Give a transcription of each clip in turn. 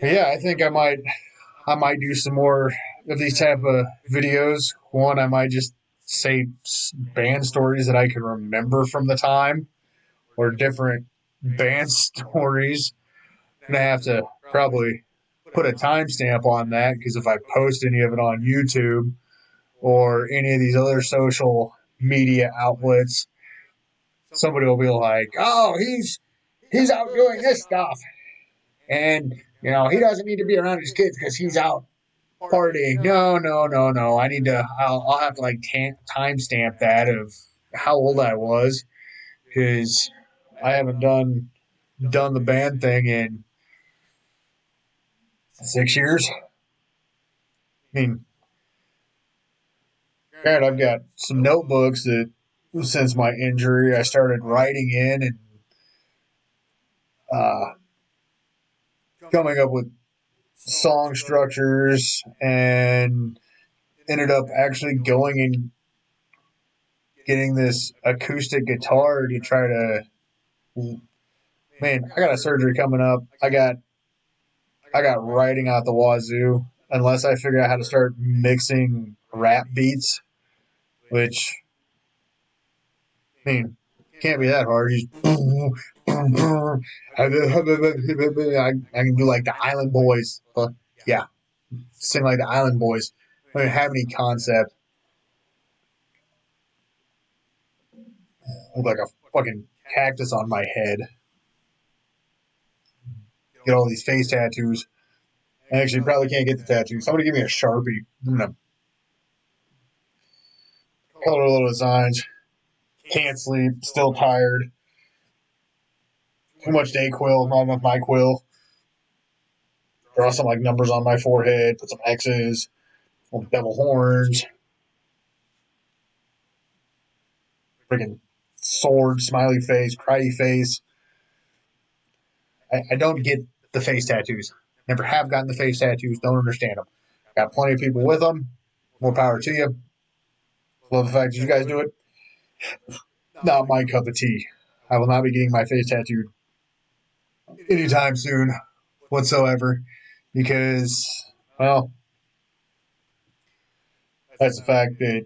Yeah, I think I might do some more of these type of videos. One, I might just say band stories that I can remember from the time, or different band stories. I'm gonna have to probably put a timestamp on that because if I post any of it on YouTube or any of these other social media outlets, somebody will be like, "Oh, he's out doing this stuff," and he doesn't need to be around his kids because he's out partying. No, no, no, no. I need to. I'll have to like timestamp that of how old I was because I haven't done the band thing in 6 years. I mean, granted, I've got some notebooks that since my injury I started writing in and uh, coming up with song structures and ended up actually going and getting this acoustic guitar to try to. Man, I got a surgery coming up. I got writing out the wazoo. Unless I figure out how to start mixing rap beats, which I mean can't be that hard. You I can do like the Island Boys. Yeah, sing like the Island Boys. I don't have any concept. Look like a fucking cactus on my head. Get all these face tattoos. I actually probably can't get the tattoo. Somebody give me a Sharpie. I'm gonna color little designs. Can't sleep. Still tired. Too much Dayquil. Not enough NyQuil. Draw some like numbers on my forehead. Put some X's. Some devil horns. Freaking sword. Smiley face. Cryy face. I don't get the face tattoos. Never have gotten the face tattoos. Don't understand them. Got plenty of people with them. More power to you. Love the fact that you guys do it. Not my cup of tea. I will not be getting my face tattooed anytime soon whatsoever because, well, that's the fact that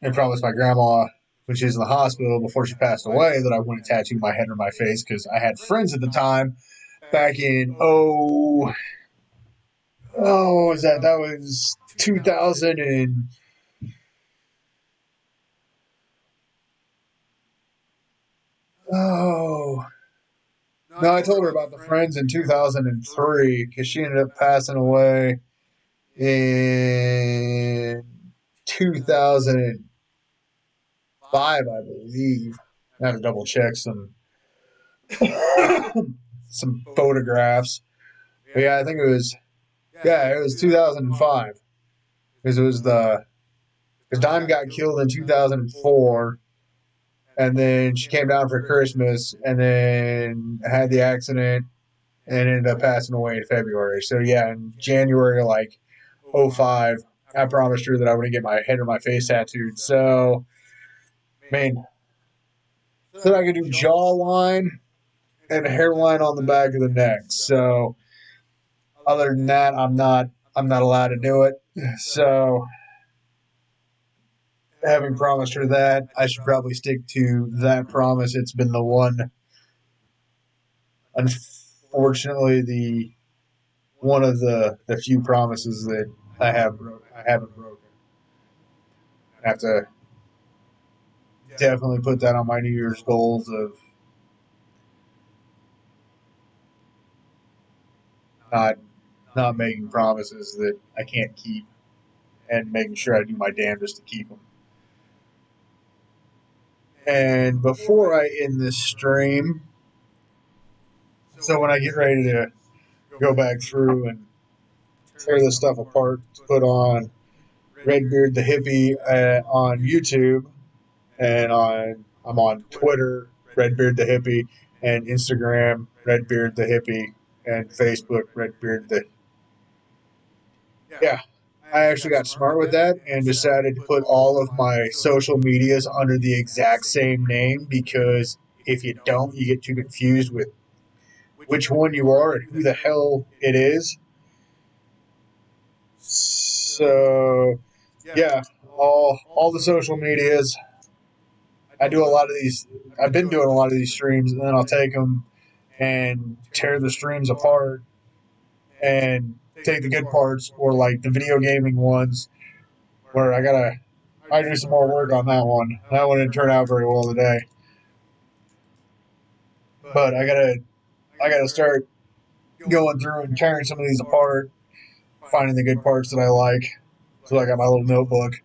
I promised my grandma when she was in the hospital before she passed away that I wouldn't tattoo my head or my face because I had friends at the time back in, was that was 2000 and, oh, no, I told her about the friends in 2003 because she ended up passing away in 2005, I believe. I have to double check some photographs. But yeah, I think it was 2005 because it was because Dime got killed in 2004, and then she came down for Christmas, and then had the accident and ended up passing away in February. So yeah, in January like '05, I promised her that I wouldn't get my head or my face tattooed. So, I mean, so I could do jawline and a hairline on the back of the neck. So, other than that, I'm not allowed to do it. So, having promised her that, I should probably stick to that promise. It's been the one, unfortunately, the one of the few promises that I haven't broken. I have to definitely put that on my New Year's goals of not not making promises that I can't keep and making sure I do my damnedest to keep them. And before I end this stream, so when I get ready to go back through and tear this stuff apart to put on Redbeard the Hippie on YouTube, and I'm on Twitter, Redbeard the Hippie, and Instagram, Redbeard the Hippie, and Facebook, Redbeard the. Yeah, I actually got smart with that and decided to put all of my social medias under the exact same name because if you don't, you get too confused with which one you are and who the hell it is. So yeah, all the social medias. I do a lot of these. I've been doing a lot of these streams, and then I'll take them and tear the streams apart and take the good parts, or like the video gaming ones, where I do some more work on that one. That one didn't turn out very well today, but I gotta start going through and tearing some of these apart, finding the good parts that I like. So I got my little notebook.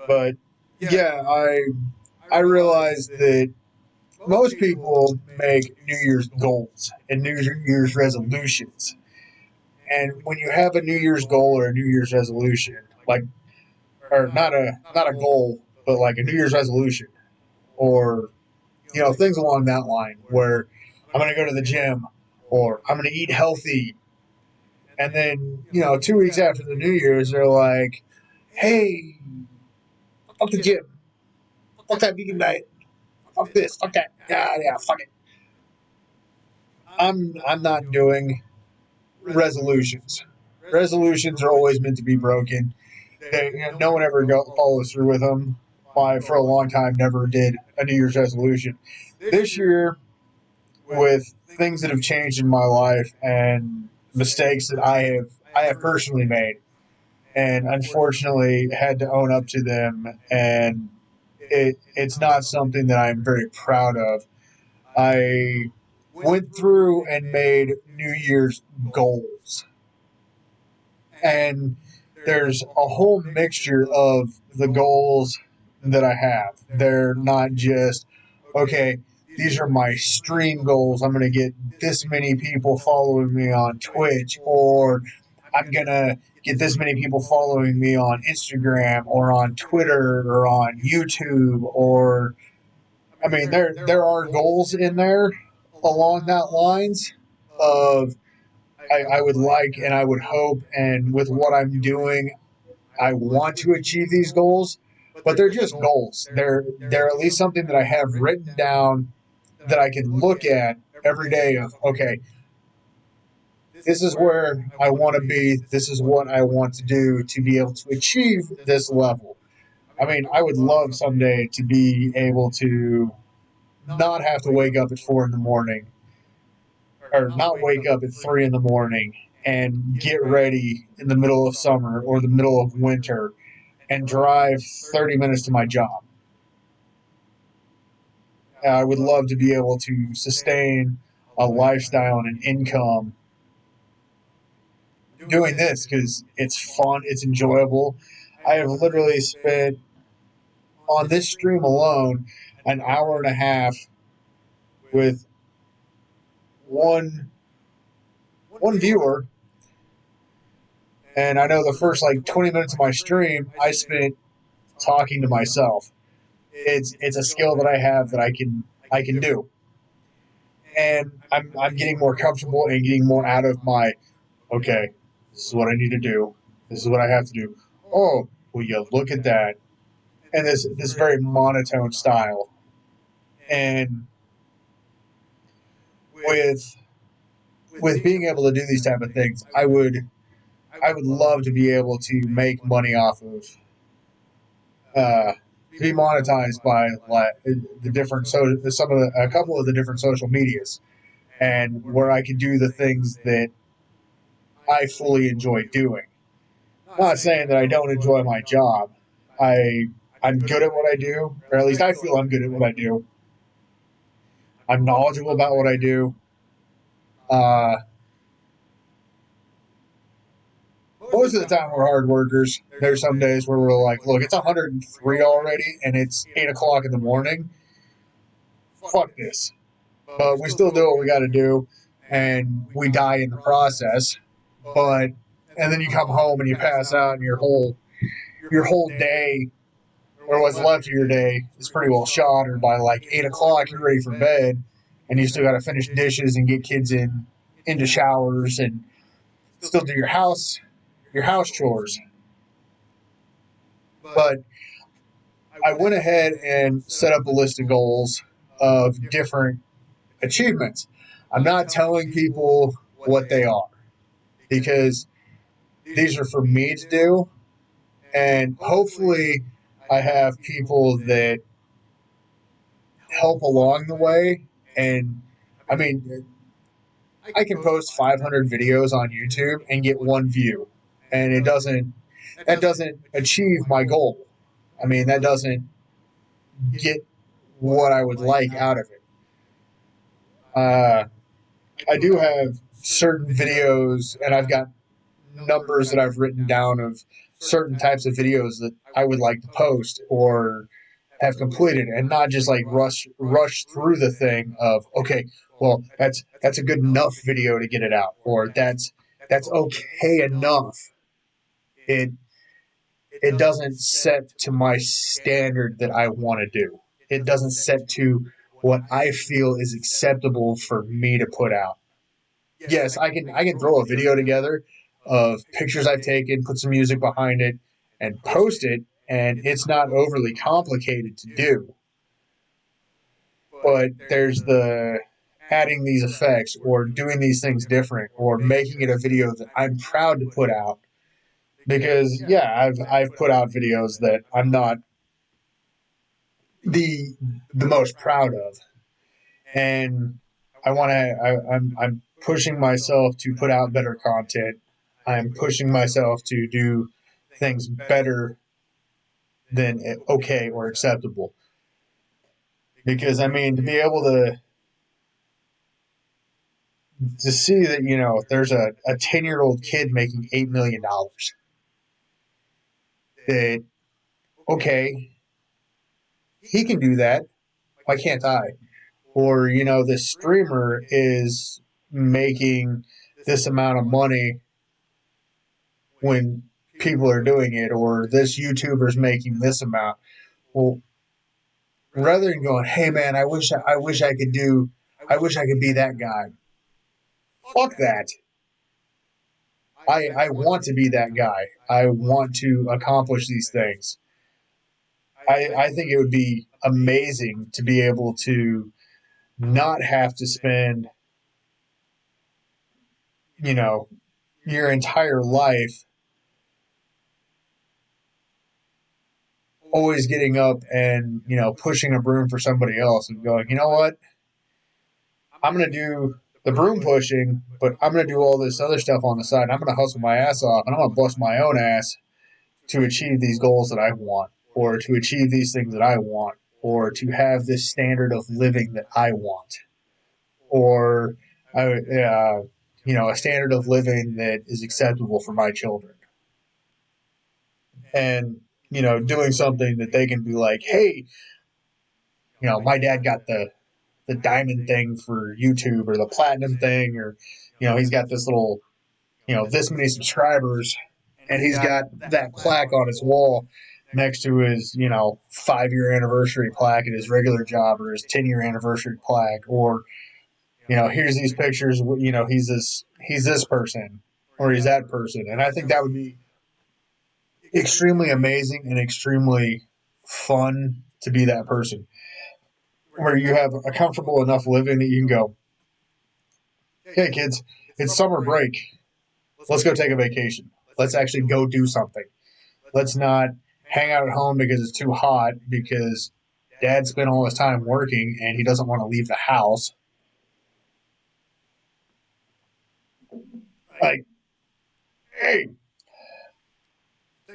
But yeah, I realized that most people make New Year's goals and New Year's resolutions. And when you have a New Year's goal or a New Year's resolution, like, or not a goal, but like a New Year's resolution, or things along that line, where I'm going to go to the gym, or I'm going to eat healthy, and then 2 weeks after the New Year's, they're like, "Hey, fuck the gym, fuck that vegan diet, fuck this, fuck that, yeah, fuck it." I'm not doing resolutions. Resolutions are always meant to be broken. No one ever follows through with them. I, for a long time, never did a New Year's resolution. This year, with things that have changed in my life and mistakes that I have personally made, and unfortunately had to own up to them, and it's not something that I'm very proud of. I went through and made New Year's goals, and there's a whole mixture of the goals that I have. They're not just, okay, these are my stream goals. I'm going to get this many people following me on Twitch, or I'm going to get this many people following me on Instagram or on Twitter or on YouTube. Or, I mean, there are goals in there along that lines of, I would like and I would hope, and with what I'm doing, I want to achieve these goals, but they're just goals. They're at least something that I have written down that I can look at every day of, okay, this is where I want to be. This is what I want to do to be able to achieve this level. I mean, I would love someday to be able to not have to wake up at 4 in the morning, or not wake up at 3 in the morning and get ready in the middle of summer or the middle of winter and drive 30 minutes to my job. I would love to be able to sustain a lifestyle and an income doing this, because it's fun, it's enjoyable. I have literally spent on this stream alone an hour and a half with one viewer, and I know the first like 20 minutes of my stream I spent talking to myself. It's a skill that I have that I can do, and I'm getting more comfortable and getting more out of my, okay, this is what I need to do. This is what I have to do. Oh, will you look at that? And this very monotone style. And with being able to do these type of things, I would love to be able to make money off of, to be monetized by like the different, a couple of the different social medias, and where I can do the things that I fully enjoy doing. Not saying that I don't enjoy my job. I'm good at what I do, or at least I feel I'm good at what I do. I'm knowledgeable about what I do. Uh, Most of the time we're hard workers. There's some days where we're like, look, it's 103 already, and it's 8 o'clock in the morning. Fuck this. But we still do what we got to do, and we die in the process. But and then you come home and you pass out, and your whole day, or what's left of your day, is pretty well shot. Or by like 8 o'clock, you're ready for bed, and you still got to finish dishes and get kids into showers and still do your house chores. But I went ahead and set up a list of goals of different achievements. I'm not telling people what they are because these are for me to do. And hopefully, I have people that help along the way. And I mean, I can post 500 videos on YouTube and get one view, and that doesn't achieve my goal. I mean, that doesn't get what I would like out of it. Uh, I do have certain videos, and I've got numbers that I've written down of certain types of videos that I would like to post or have completed, and not just like rush through the thing of, okay, well, that's a good enough video to get it out, or that's okay enough. It it doesn't set to my standard that I want to do. It doesn't set to what I feel is acceptable for me to put out. Yes, I can throw a video together of pictures I've taken, put some music behind it, and post it, and it's not overly complicated to do. But there's the adding these effects or doing these things different or making it a video that I'm proud to put out. Because yeah, I've put out videos that I'm not the the most proud of, and I'm pushing myself to put out better content. I'm pushing myself to do things better than okay or acceptable. Because I mean, to be able to see that there's a 10-year-old kid making $8 million. That okay, he can do that. Why can't I? Or this streamer is making this amount of money when people are doing it, or this YouTuber's making this amount. Well, rather than going, hey man, I wish I could be that guy. Fuck that. I want to be that guy. I want to accomplish these things. I think it would be amazing to be able to not have to spend, you know, your entire life always getting up and, pushing a broom for somebody else and going, you know what? I'm going to do the broom pushing, but I'm going to do all this other stuff on the side. I'm going to hustle my ass off and I'm going to bust my own ass to achieve these goals that I want, or to achieve these things that I want, or to have this standard of living that I want, or a standard of living that is acceptable for my children. And doing something that they can be like, hey, my dad got the diamond thing for YouTube, or the platinum thing, or he's got this little this many subscribers, and he's got that plaque on his wall next to his 5-year anniversary plaque at his regular job, or his 10-year anniversary plaque, or here's these pictures. He's this person, or he's that person, and I think that would be extremely amazing and extremely fun to be that person, where you have a comfortable enough living that you can go, hey kids, it's summer break. Let's go take a vacation. Let's actually go do something. Let's not hang out at home because it's too hot, because dad spent all his time working and he doesn't want to leave the house. Like, hey,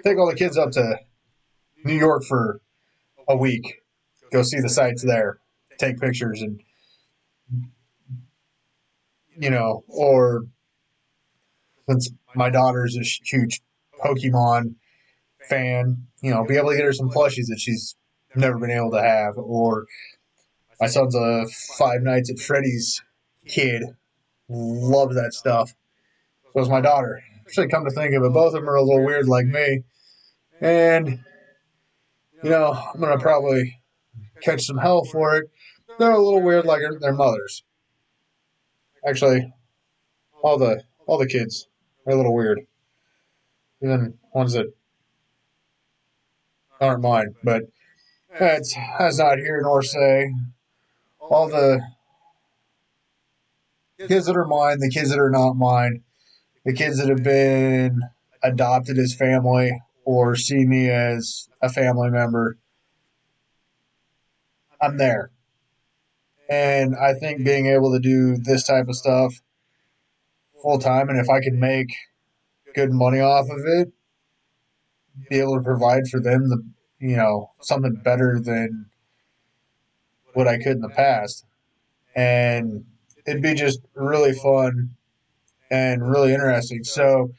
take all the kids up to New York for a week. Go see the sights there. Take pictures, and or since my daughter's a huge Pokemon fan, be able to get her some plushies that she's never been able to have. Or my son's a Five Nights at Freddy's kid, loves that stuff. So is my daughter. Actually, come to think of it, both of them are a little weird like me. And, I'm going to probably catch some hell for it. They're a little weird like their mothers. Actually, all the kids are a little weird. Even ones that aren't mine. But that's not here nor say. All the kids that are mine, the kids that are not mine, the kids that have been adopted as family or see me as a family member, I'm there. And I think being able to do this type of stuff full time, and if I can make good money off of it, be able to provide for them something better than what I could in the past. And it'd be just really fun and really interesting. So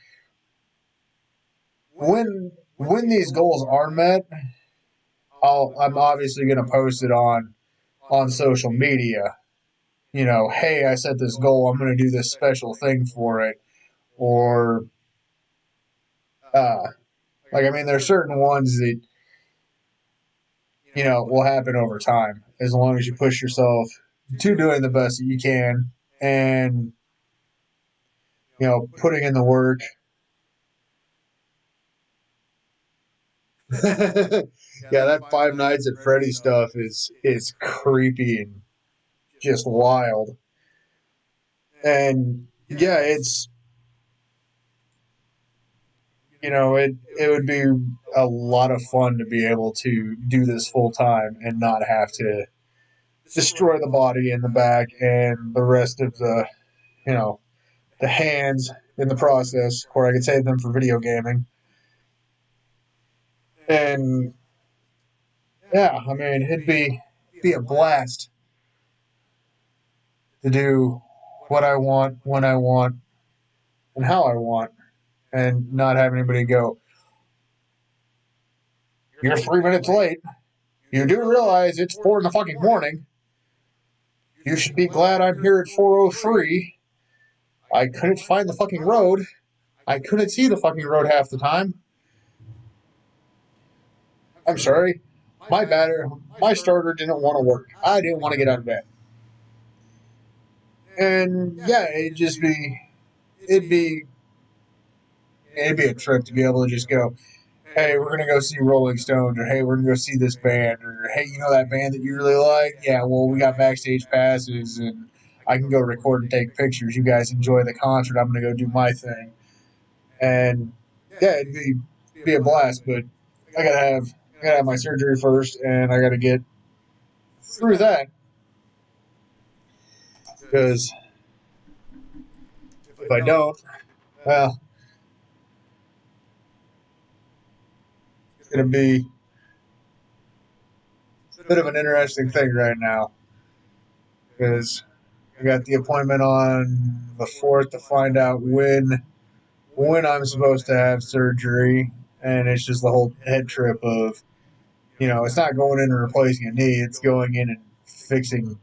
when these goals are met, I'm obviously going to post it on social media. Hey, I set this goal. I'm going to do this special thing for it, or uh, there's certain ones that will happen over time as long as you push yourself to doing the best that you can and putting in the work. Yeah, that Five Nights at Freddy's stuff is creepy and just wild. And yeah, it would be a lot of fun to be able to do this full time and not have to destroy the body in the back and the rest of the hands in the process, or I could save them for video gaming. And yeah, it'd be a blast to do what I want, when I want, and how I want, and not have anybody go, "You're 3 minutes late. You do realize it's 4 in the fucking morning. You should be glad I'm here at 4:03. I couldn't find the fucking road. I couldn't see the fucking road half the time. I'm sorry. My starter didn't want to work. I didn't want to get out of bed." And yeah, it'd be it'd be a trip to be able to just go, "Hey, we're gonna go see Rolling Stones," or "Hey, we're gonna go see this band," or "Hey, you know that band that you really like? Yeah, well, we got backstage passes, and I can go record and take pictures. You guys enjoy the concert. I'm gonna go do my thing." And yeah, it'd be a blast. But I gotta have my surgery first, and I gotta get through that because if I don't, well, it's gonna be a bit of an interesting thing right now because I got the appointment on the 4th to find out when I'm supposed to have surgery, and it's just the whole head trip of it's not going in and replacing a knee; it's going in and fixing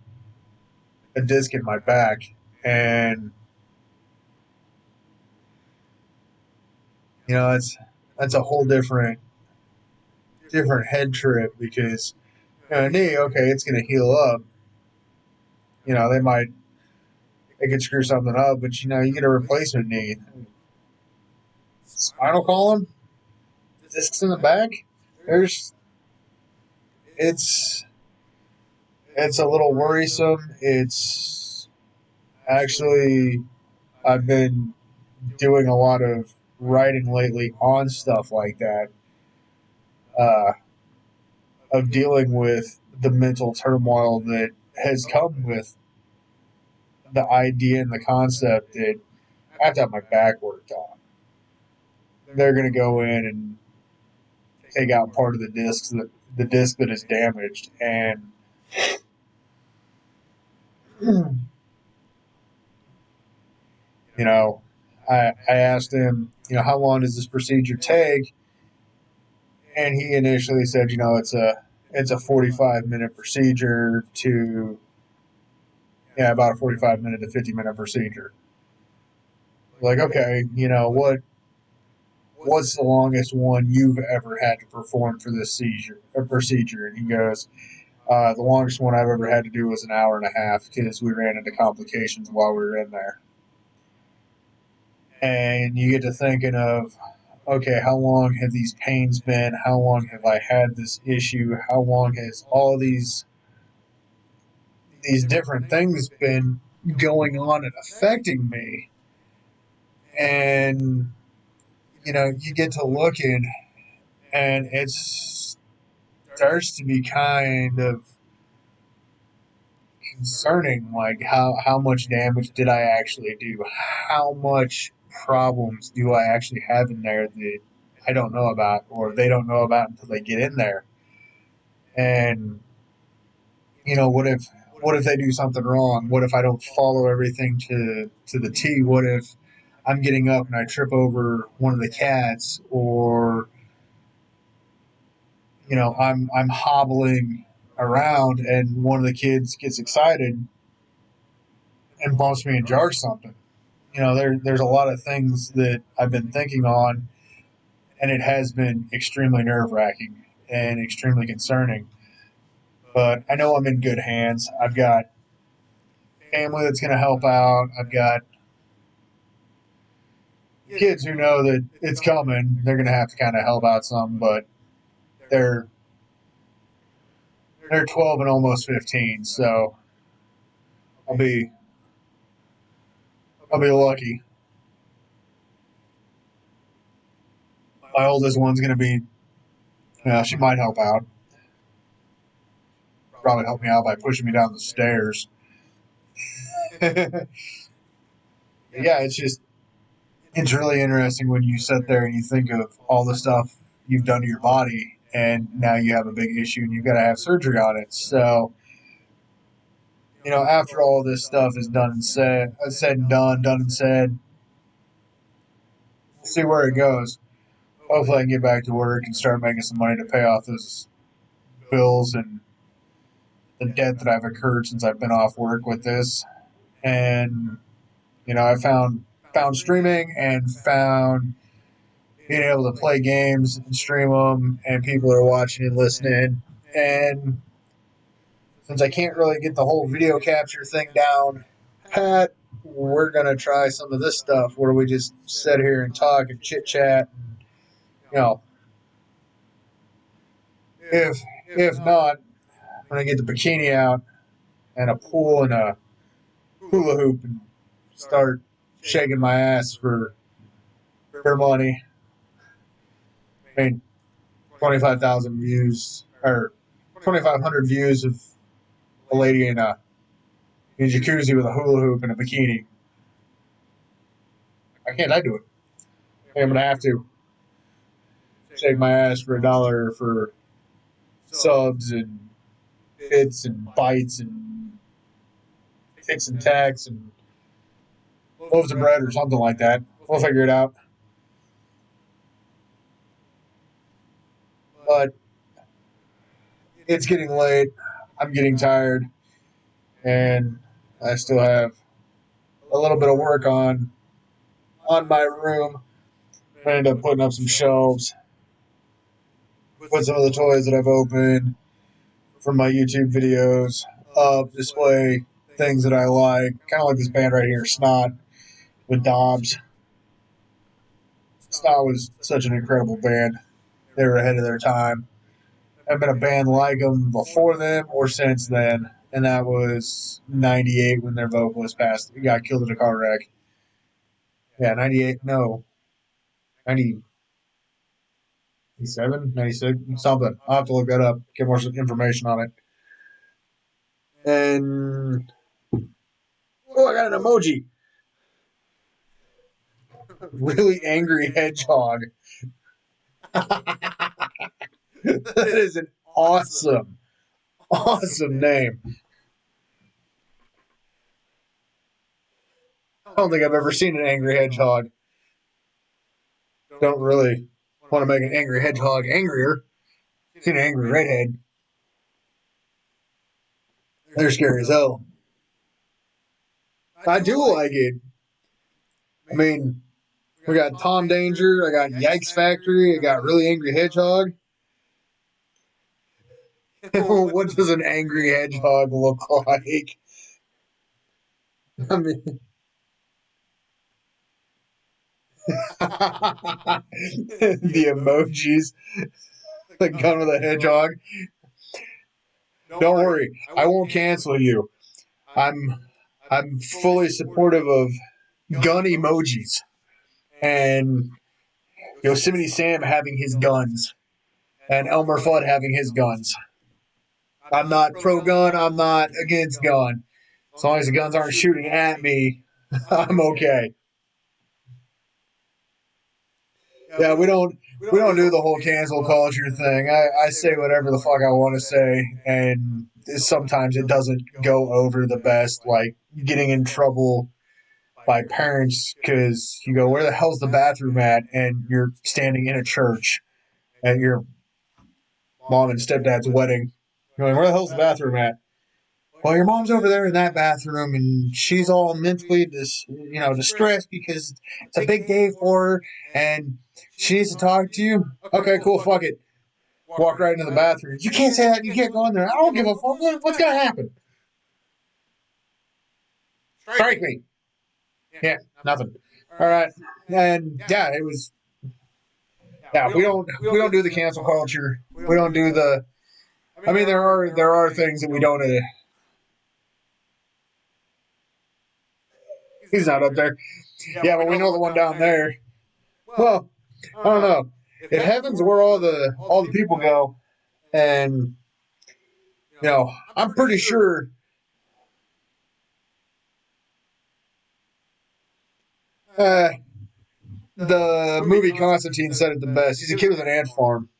a disc in my back, and that's a whole different head trip because a knee, okay, it's going to heal up. They could screw something up, but you get a replacement knee, spinal column, discs in the back. There's it's it's a little worrisome. It's actually I've been doing a lot of writing lately on stuff like that, uh, of dealing with the mental turmoil that has come with the idea and the concept that I have to have my back worked on. They're going to go in and take out part of the disc that is damaged, and you know, I asked him, how long does this procedure take? And he initially said, it's a 45-minute procedure to about a 45-minute to 50-minute procedure. Like, okay, what's the longest one you've ever had to perform for this procedure? And he goes, the longest one I've ever had to do was an hour and a half because we ran into complications while we were in there. And you get to thinking of, okay, how long have these pains been? How long have I had this issue? How long has all these different things been going on and affecting me. And, you get to looking and it starts to be kind of concerning, like how much damage did I actually do? How much problems do I actually have in there that I don't know about or they don't know about until they get in there? And what if they do something wrong? What if I don't follow everything to the T? What if I'm getting up and I trip over one of the cats, or I'm hobbling around and one of the kids gets excited and bumps me and jars something. There's a lot of things that I've been thinking on, and it has been extremely nerve wracking and extremely concerning. But I know I'm in good hands. I've got family that's going to help out. I've got kids who know that it's coming. They're going to have to kind of help out some, but they're they're 12 and almost 15, so I'll be I'll be lucky. My oldest one's going to be, she might help out. Probably help me out by pushing me down the stairs. Yeah, it's really interesting when you sit there and you think of all the stuff you've done to your body, and now you have a big issue and you've got to have surgery on it. So, after all this stuff is said and done and said, we'll see where it goes. Hopefully, I can get back to work and start making some money to pay off those bills and the debt that I've incurred since I've been off work with this. And I found streaming and found being able to play games and stream them, and people are watching and listening. And since I can't really get the whole video capture thing down pat, we're gonna try some of this stuff where we just sit here and talk and chit chat. You know, if not, when I get the bikini out and a pool and a hula hoop and start shaking my ass for money. I mean, 25,000 views or 2,500 views of a lady in a jacuzzi with a hula hoop and a bikini. Why can't I do it? I'm gonna have to shake my ass for $1 for subs and bits and bites and ticks and tacks and loaves of bread or something like that. We'll figure it out. But it's getting late. I'm getting tired, and I still have a little bit of work on my room. I ended up putting up some shelves, put some of the toys that I've opened from my YouTube videos up, display things that I like. Kind of like this band right here, Snot, with Dobbs. Snot was such an incredible band. They were ahead of their time. I've been a band like them before them or since then, and that was '98 when their vocalist passed. He got killed in a car wreck. Yeah, '98. No, 97, 96, something. I'll have to look that up, get more information on it. And I got an emoji. Really angry hedgehog. That is an awesome name. I don't think I've ever seen an angry hedgehog. Don't really want to make an angry hedgehog angrier. Seen an angry redhead. They're scary as hell. I do like it. I mean, we got Tom Danger, I got Yikes Factory, I got Really Angry Hedgehog. What does an angry hedgehog look like? I mean, the emojis, the gun with a hedgehog. Don't worry, I won't cancel you. I'm I'm fully supportive of gun emojis and Yosemite Sam having his guns and Elmer Fudd having his guns. I'm not pro-gun. I'm not against gun. As long as the guns aren't shooting at me, I'm okay. Yeah, we don't do the whole cancel culture thing. I say whatever the fuck I want to say, and sometimes it doesn't go over the best, like getting in trouble by parents because you go, where the hell's the bathroom at? And you're standing in a church at your mom and stepdad's wedding. You're like, where the hell's the bathroom at? Well, your mom's over there in that bathroom, and she's all mentally distressed because it's a big day for her, and she needs to talk to you. Okay, cool, fuck it. Walk right into the bathroom. You can't say that. You can't go in there. I don't give a fuck. What's gonna happen? Strike me. Yeah, nothing. All right, and yeah, it was. Yeah, we don't do the cancel culture. We don't do the. I mean, there are things that we don't. He's not up there. Yeah, but we know the one down there. Well, I don't know. If heaven's where all the people go, and I'm pretty sure. The movie Constantine said it the best. He's a kid with an ant farm.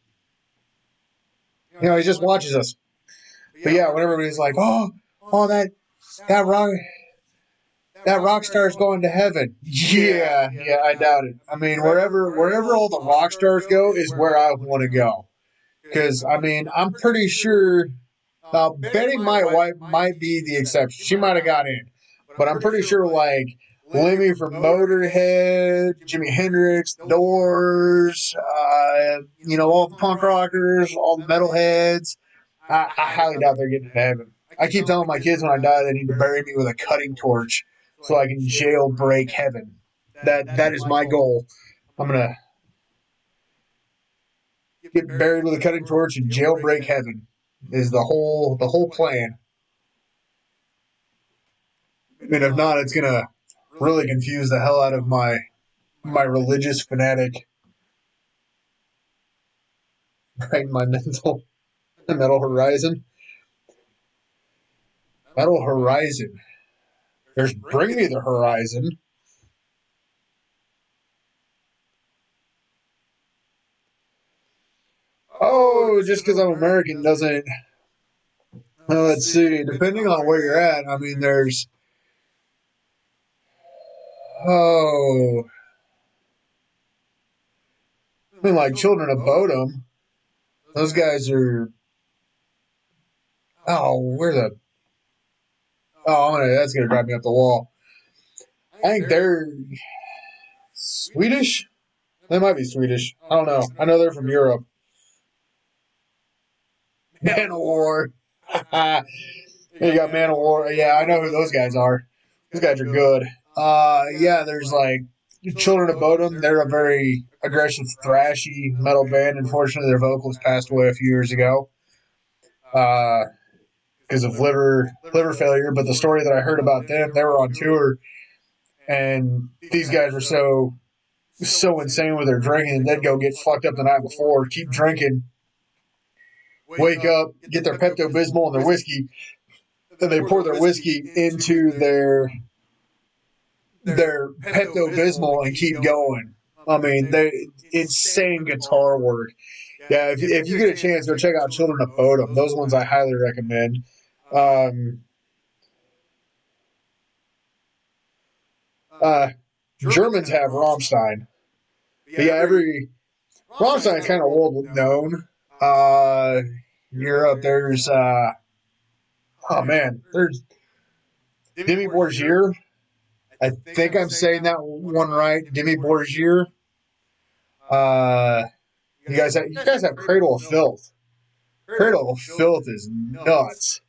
He just watches us. But yeah, when everybody's like, oh, that rock star's going to heaven. Yeah, I doubt it. I mean, wherever all the rock stars go is where I want to go. Because I mean, I'm pretty sure. Now, Betty White might be the exception. She might have got in, but I'm pretty sure like Lemmy from Motorhead, Jimi Hendrix, The Doors, all the punk rockers, all the metalheads. I highly doubt they're getting to heaven. I keep telling my kids when I die they need to bury me with a cutting torch so I can jailbreak heaven. That is my goal. I'm gonna get buried with a cutting torch and jailbreak heaven. Is the whole plan. And if not, it's gonna really confuse the hell out of my religious fanatic, right? My metal horizon. Metal horizon. There's Bring Me the Horizon. Oh, just because I'm American doesn't. Well, let's see. Depending on where you're at, I mean, there's. Oh. I mean, like Children of Bodom. Those guys are. Oh, where the. Oh, that's going to drive me up the wall. I think they're Swedish. They might be Swedish. I don't know. I know they're from Europe. Manowar. You got Manowar. Yeah, I know who those guys are. Those guys are good. Yeah, there's like Children of Bodom. They're a very aggressive, thrashy metal band. Unfortunately, their vocalist passed away a few years ago because of liver failure. But the story that I heard about them, they were on tour, and these guys were so insane with their drinking, and they'd go get fucked up the night before, keep drinking, wake up, get their Pepto-Bismol and their whiskey, then they pour their whiskey into their Pepto-Bismol and keep going. I mean, they insane guitar work. Yeah, if you get a chance, go check out Children of Bodom. Those ones I highly recommend. Germans have Rammstein. But yeah, Rammstein is kind of world known. Europe, there's there's Demi Borgir. I think I'm saying that one right. Demi Borgir. You guys have Cradle of Filth. Cradle of Filth is nuts.